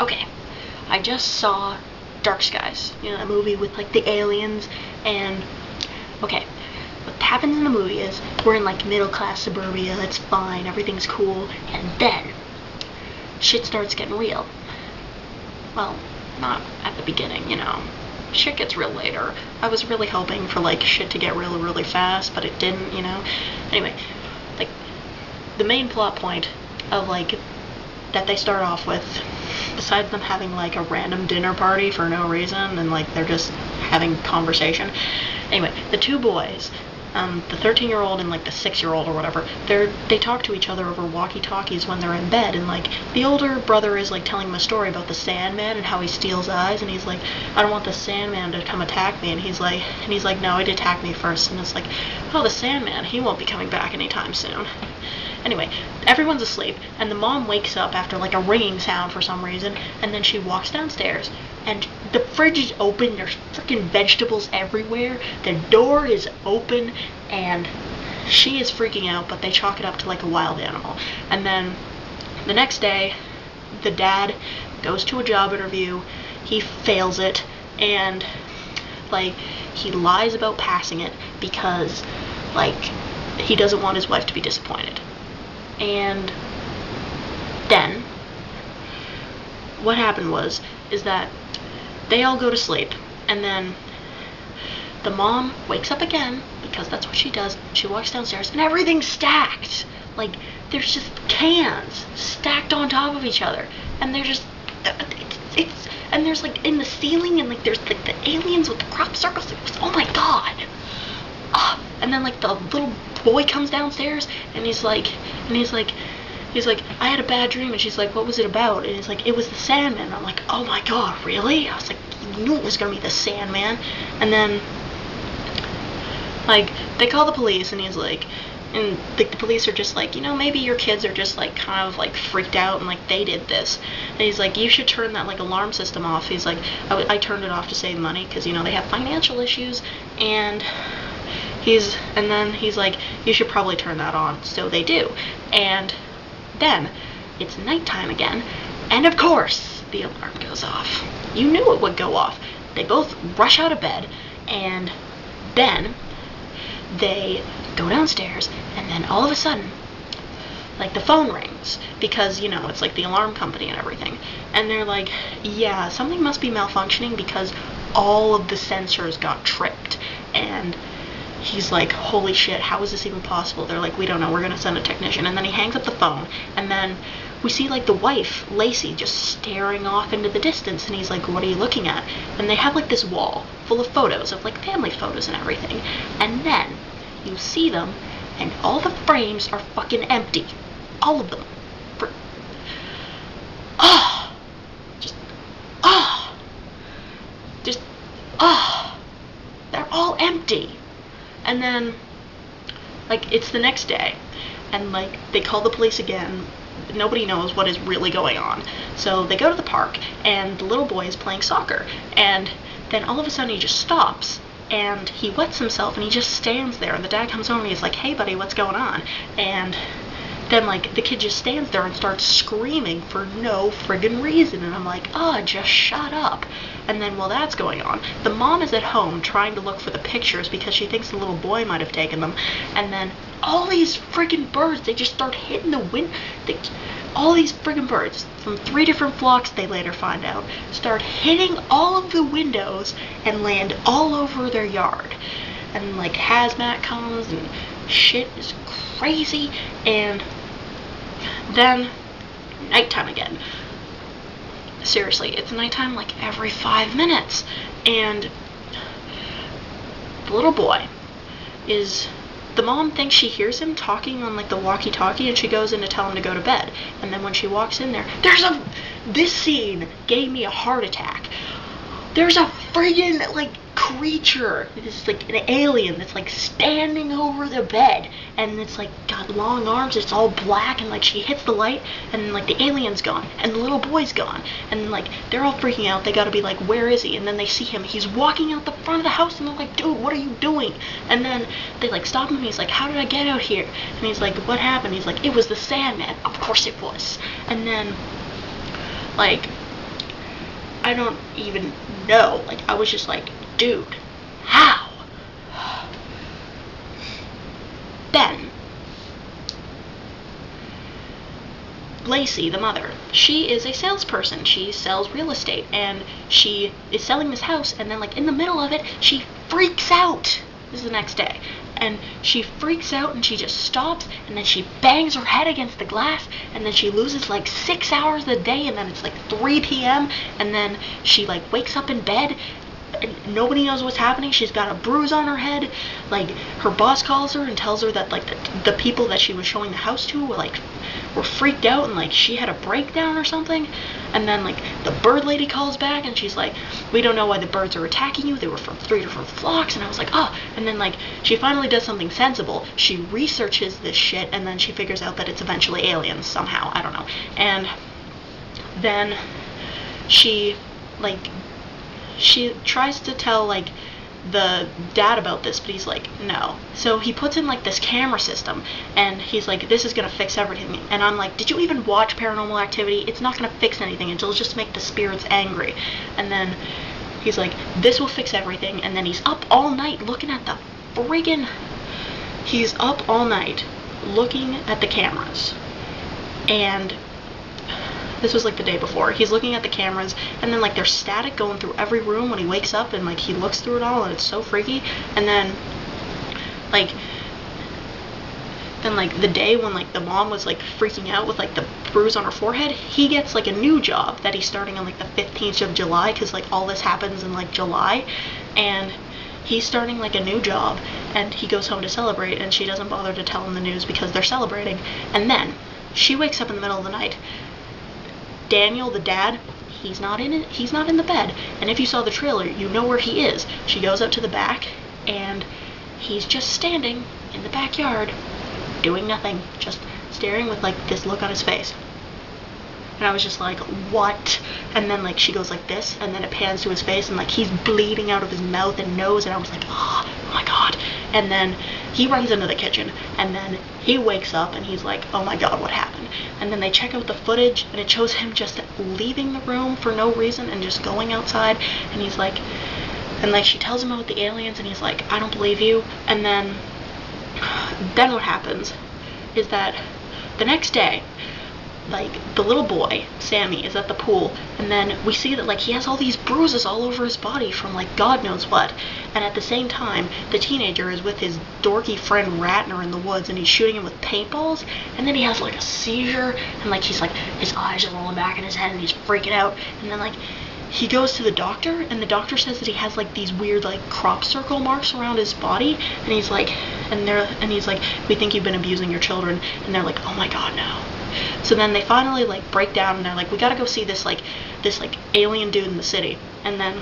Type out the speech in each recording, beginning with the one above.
Okay, I just saw Dark Skies, you know, that movie with like the aliens, and okay, what happens in the movie is we're in like middle class suburbia, it's fine, everything's cool, and then shit starts getting real. Well, not at the beginning, you know. Shit gets real later. I was really hoping for like shit to get really, really fast, but it didn't, you know. Anyway, like the main plot point of like that they start off with, besides them having like a random dinner party for no reason and like they're just having conversation. Anyway, the two boys, the 13-year-old and like the 6-year-old or whatever, they talk to each other over walkie-talkies when they're in bed, and like the older brother is like telling him a story about the Sandman and how he steals eyes, and he's like, I don't want the Sandman to come attack me, and he's like, no, he'd attack me first, and it's like, oh, the Sandman, he won't be coming back anytime soon. Anyway, everyone's asleep, and the mom wakes up after like a ringing sound for some reason, and then she walks downstairs, and the fridge is open, there's freaking vegetables everywhere, the door is open, and she is freaking out, but they chalk it up to like a wild animal. And then the next day, the dad goes to a job interview, he fails it, and like he lies about passing it because like he doesn't want his wife to be disappointed. And then what happened is that they all go to sleep, and then the mom wakes up again because that's what she does. She walks downstairs and everything's stacked. Like there's just cans stacked on top of each other, and they're just it's and there's like in the ceiling, and like there's like the aliens with the crop circles. Oh my god. And then like the little boy comes downstairs and he's like, I had a bad dream, and she's like, what was it about? And he's like, it was the Sandman. And I'm like, oh my god, really? I was like, you knew it was gonna be the Sandman. And then like they call the police, and he's like, and the police are just like, you know, maybe your kids are just like kind of like freaked out and like they did this. And he's like, you should turn that like alarm system off. He's like, I turned it off to save money because, you know, they have financial issues. And then he's like, you should probably turn that on. So they do. And then it's nighttime again, and of course the alarm goes off. You knew it would go off. They both rush out of bed, and then they go downstairs, and then all of a sudden like the phone rings, because, you know, it's like the alarm company and everything, and they're like, yeah, something must be malfunctioning because all of the sensors got tripped. And he's like, holy shit, how is this even possible? They're like, we don't know, we're gonna send a technician. And then he hangs up the phone, and then we see like the wife, Lacey, just staring off into the distance, and he's like, what are you looking at? And they have like this wall full of photos, of like family photos and everything, and then you see them, and all the frames are fucking empty. All of them. They're all empty. And then like it's the next day, and like they call the police again. Nobody knows what is really going on. So they go to the park, and the little boy is playing soccer, and then all of a sudden he just stops, and he wets himself, and he just stands there, and the dad comes over and he's like, hey buddy, what's going on? And then like the kid just stands there and starts screaming for no friggin' reason, and I'm like, just shut up. And then while that's going on, the mom is at home trying to look for the pictures because she thinks the little boy might have taken them, and then all these friggin' birds, they just start hitting the wind. All these friggin' birds from 3 different flocks, they later find out, start hitting all of the windows and land all over their yard. And like hazmat comes, and shit is crazy. And then nighttime again. Seriously, it's nighttime like every 5 minutes, and the little boy the mom thinks she hears him talking on like the walkie-talkie, and she goes in to tell him to go to bed. And then when she walks in there, this scene gave me a heart attack. There's a friggin' like creature, it's like an alien that's like standing over the bed, and it's like got long arms, it's all black, and like she hits the light, and then like the alien's gone, and the little boy's gone, and like they're all freaking out. They gotta be like, where is he? And then they see him, he's walking out the front of the house, and they're like, dude, what are you doing? And then they like stop him, and he's like, how did I get out here? And he's like, what happened? He's like, it was the Sandman. Of course it was. And then like I don't even know. Like, I was just like, dude, how? Then, Lacey, the mother, she is a salesperson. She sells real estate, and she is selling this house, and then, like, in the middle of it, she freaks out. This is the next day. And she freaks out, and she just stops, and then she bangs her head against the glass, and then she loses, like, 6 hours a day, and then it's, like, 3 p.m., and then she, like, wakes up in bed, and nobody knows what's happening. She's got a bruise on her head. Like, her boss calls her and tells her that, like, the people that she was showing the house to were freaked out, and, like, she had a breakdown or something. And then, like, the bird lady calls back, and she's like, we don't know why the birds are attacking you. They were from 3 different flocks. And I was like, oh. And then, like, she finally does something sensible. She researches this shit, and then she figures out that it's eventually aliens somehow. I don't know. And then she, like, she tries to tell, like, the dad about this, but he's like, no. So he puts in, like, this camera system, and he's like, this is gonna fix everything. And I'm like, did you even watch Paranormal Activity? It's not gonna fix anything. It'll just make the spirits angry. And then he's like, this will fix everything. And then he's up all night looking at the friggin'... He's up all night looking at the cameras. And this was, like, the day before. He's looking at the cameras, and then, like, there's static going through every room when he wakes up, and, like, he looks through it all, and it's so freaky. And then, like, the day when, like, the mom was, like, freaking out with, like, the bruise on her forehead, he gets, like, a new job that he's starting on, like, the 15th of July, because, like, all this happens in, like, July, and he's starting, like, a new job, and he goes home to celebrate, and she doesn't bother to tell him the news because they're celebrating. And then she wakes up in the middle of the night. Daniel, the dad, he's not in the bed. And if you saw the trailer, you know where he is. She goes out to the back, and he's just standing in the backyard, doing nothing, just staring with, like, this look on his face. And I was just like, what? And then, like, she goes like this, and then it pans to his face, and, like, he's bleeding out of his mouth and nose, and I was like, oh my god. And then he runs into the kitchen, and then he wakes up, and he's like, oh my god, what happened? And then they check out the footage, and it shows him just leaving the room for no reason and just going outside, and he's like, and, like, she tells him about the aliens, and he's like, I don't believe you. And then what happens is that the next day, like, the little boy, Sammy, is at the pool, and then we see that, like, he has all these bruises all over his body from, like, God knows what. And at the same time, the teenager is with his dorky friend Ratner in the woods, and he's shooting him with paintballs, and then he has, like, a seizure, and, like, he's, like, his eyes are rolling back in his head, and he's freaking out, and then, like, he goes to the doctor, and the doctor says that he has, like, these weird, like, crop circle marks around his body, and he's like, he's like, we think you've been abusing your children, and they're like, oh my god, no. So then they finally, like, break down, and they're like, we gotta go see this alien dude in the city. And then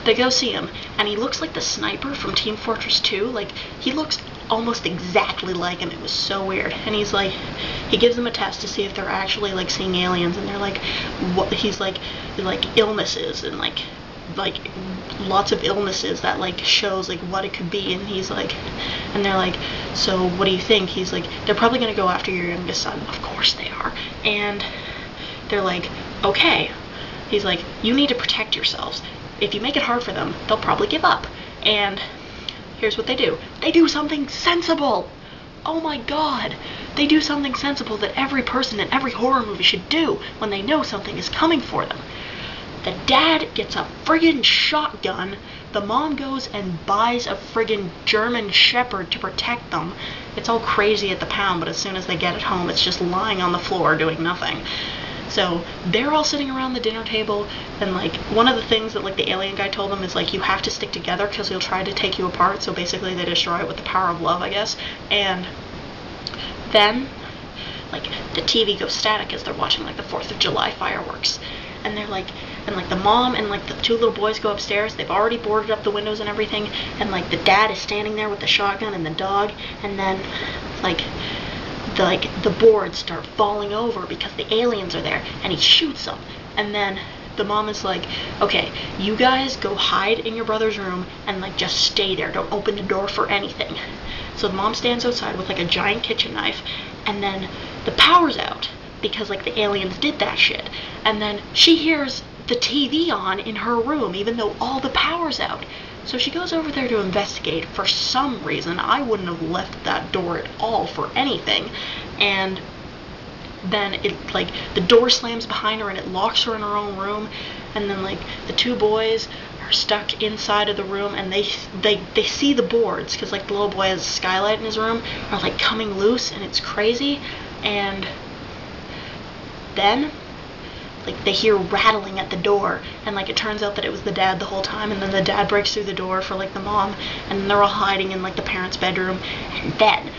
they go see him, and he looks like the sniper from Team Fortress 2. Like, he looks almost exactly like him. It was so weird. And he's like, he gives them a test to see if they're actually, like, seeing aliens, and they're like, what? He's like illnesses, and like lots of illnesses that, like, shows, like, what it could be. And he's like, and they're like, so what do you think? He's like, they're probably gonna go after your youngest son. Of course they are. And they're like, okay. He's like, you need to protect yourselves. If you make it hard for them, they'll probably give up. And here's what they do. They do something sensible. Oh my god. They do something sensible that every person in every horror movie should do when they know something is coming for them. The dad gets a friggin' shotgun. The mom goes and buys a friggin' German Shepherd to protect them. It's all crazy at the pound, but as soon as they get it home, it's just lying on the floor doing nothing. So they're all sitting around the dinner table, and, like, one of the things that, like, the alien guy told them is, like, you have to stick together because he'll try to take you apart. So basically they destroy it with the power of love, I guess. And then, like, the TV goes static as they're watching, like, the 4th of July fireworks. And they're like, and, like, the mom and, like, the 2 little boys go upstairs. They've already boarded up the windows and everything. And, like, the dad is standing there with the shotgun and the dog. And then, like, the boards start falling over because the aliens are there, and he shoots them. And then the mom is like, okay, you guys go hide in your brother's room and, like, just stay there. Don't open the door for anything. So the mom stands outside with, like, a giant kitchen knife, and then the power's out because, like, the aliens did that shit. And then she hears the TV on in her room, even though all the power's out. So she goes over there to investigate for some reason. I wouldn't have left that door at all for anything. And then it, like, the door slams behind her and it locks her in her own room. And then, like, the two boys are stuck inside of the room, and they see the boards, because, like, the little boy has a skylight in his room, are, like, coming loose, and it's crazy. And then, like, they hear rattling at the door, and, like, it turns out that it was the dad the whole time, and then the dad breaks through the door for, like, the mom, and then they're all hiding in, like, the parents' bedroom. And then,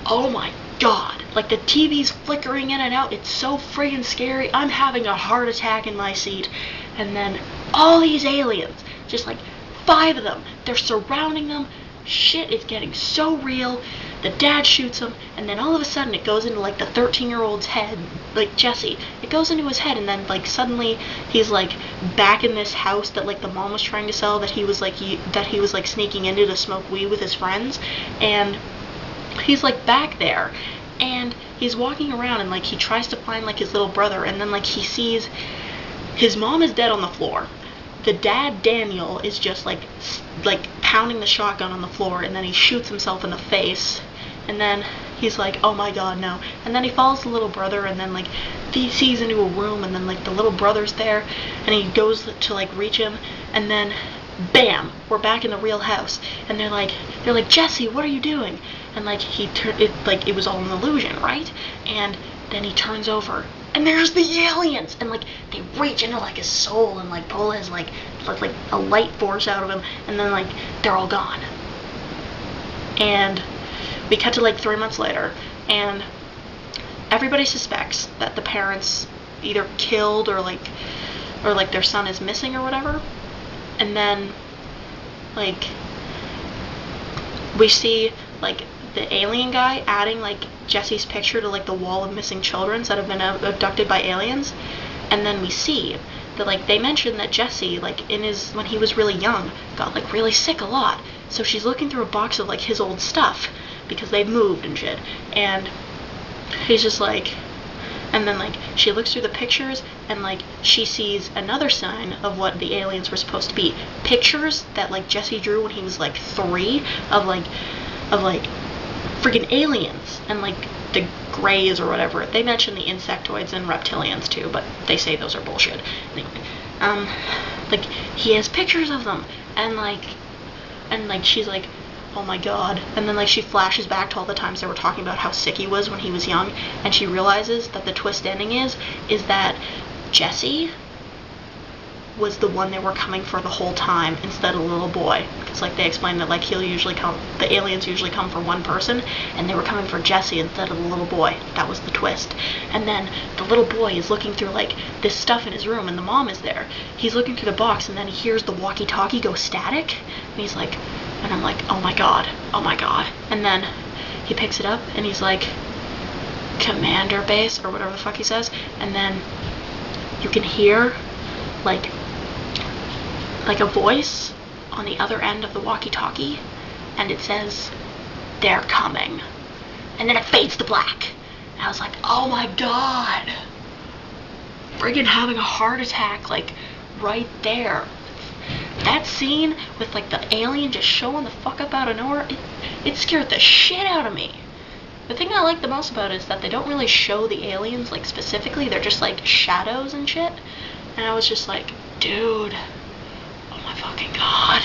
oh my god, like, the TV's flickering in and out. It's so friggin' scary. I'm having a heart attack in my seat. And then all these aliens, just like 5 of them, they're surrounding them. Shit is getting so real. The dad shoots him, and then all of a sudden it goes into, like, the 13-year-old's head, like Jesse. It goes into his head, and then, like, suddenly he's, like, back in this house that, like, the mom was trying to sell, that he was like sneaking into to smoke weed with his friends. And he's, like, back there, and he's walking around, and, like, he tries to find, like, his little brother, and then, like, he sees his mom is dead on the floor. The dad, Daniel, is just, like pounding the shotgun on the floor, and then he shoots himself in the face. And then he's like, oh my god, no. And then he follows the little brother, and then, like, he sees into a room, and then, like, the little brother's there, and he goes to, like, reach him, and then bam, we're back in the real house. And they're like, Jesse, what are you doing? And, like, it was all an illusion, right? And then he turns over, and there's the aliens, and, like, they reach into, like, his soul and, like, pull his, like a light force out of him, and then, like, they're all gone. And we cut to, like, 3 months later, and everybody suspects that the parents either killed or their son is missing or whatever. And then, like, we see, like, the alien guy adding, like, Jesse's picture to, like, the wall of missing children that have been abducted by aliens. And then we see that, like, they mentioned that Jesse, like, when he was really young, got, like, really sick a lot. So she's looking through a box of, like, his old stuff, because they've moved and shit. And he's just like, and then, like, she looks through the pictures, and, like, she sees another sign of what the aliens were supposed to be. Pictures that, like, Jesse drew when he was, like, 3 of freaking aliens, and, like, the Greys or whatever. They mention the insectoids and reptilians too, but they say those are bullshit. Anyway, like, he has pictures of them, and like she's like, oh my god. And then, like, she flashes back to all the times they were talking about how sick he was when he was young, and she realizes that the twist ending is that Jesse was the one they were coming for the whole time instead of the little boy. Because, like, they explained that, like, the aliens usually come for one person, and they were coming for Jesse instead of the little boy. That was the twist. And then the little boy is looking through, like, this stuff in his room, and the mom is there. He's looking through the box, and then he hears the walkie-talkie go static, and he's like, and I'm like, oh my god, oh my god. And then he picks it up, and he's like, Commander Base, or whatever the fuck he says, and then you can hear, like a voice on the other end of the walkie-talkie, and it says, they're coming. And then it fades to black. And I was like, oh my god. Friggin' having a heart attack, like, right there. That scene with, like, the alien just showing the fuck up out of nowhere, it scared the shit out of me. The thing I like the most about it is that they don't really show the aliens, like, specifically. They're just, like, shadows and shit. And I was just like, dude, fucking god.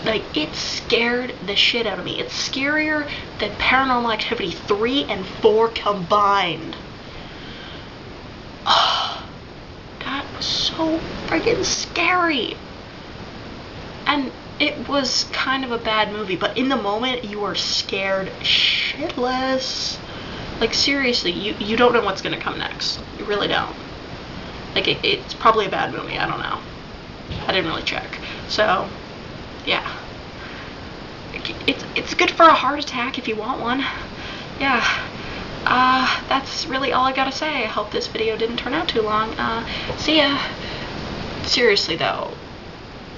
Like, it scared the shit out of me. It's scarier than Paranormal Activity 3 and 4 combined. Oh, that was so friggin' scary. And it was kind of a bad movie, but in the moment, you are scared shitless. Like, seriously, you don't know what's gonna come next. You really don't. Like, it's probably a bad movie, I don't know. I didn't really check. So, yeah. It's good for a heart attack if you want one. Yeah. That's really all I gotta say. I hope this video didn't turn out too long. See ya. Seriously though,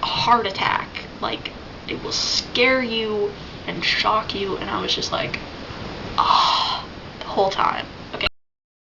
a heart attack, like, it will scare you and shock you, and I was just like, oh, the whole time.